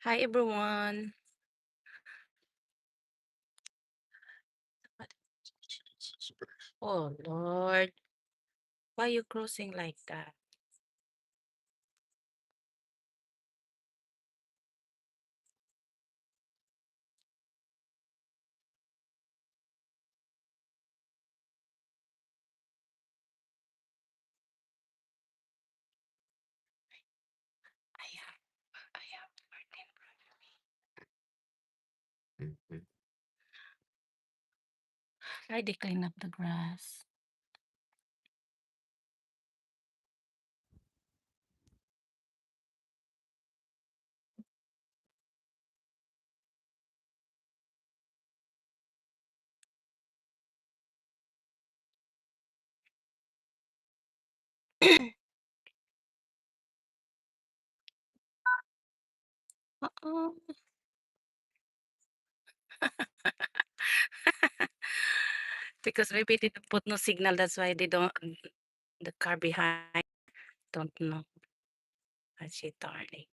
Hi everyone. Oh Lord, why you crossing like that? I have, I have 14 brother. I did clean up the grass. Uh-oh. Because maybe they didn't put no signal, that's why they don't. The car behind don't know. As she turning.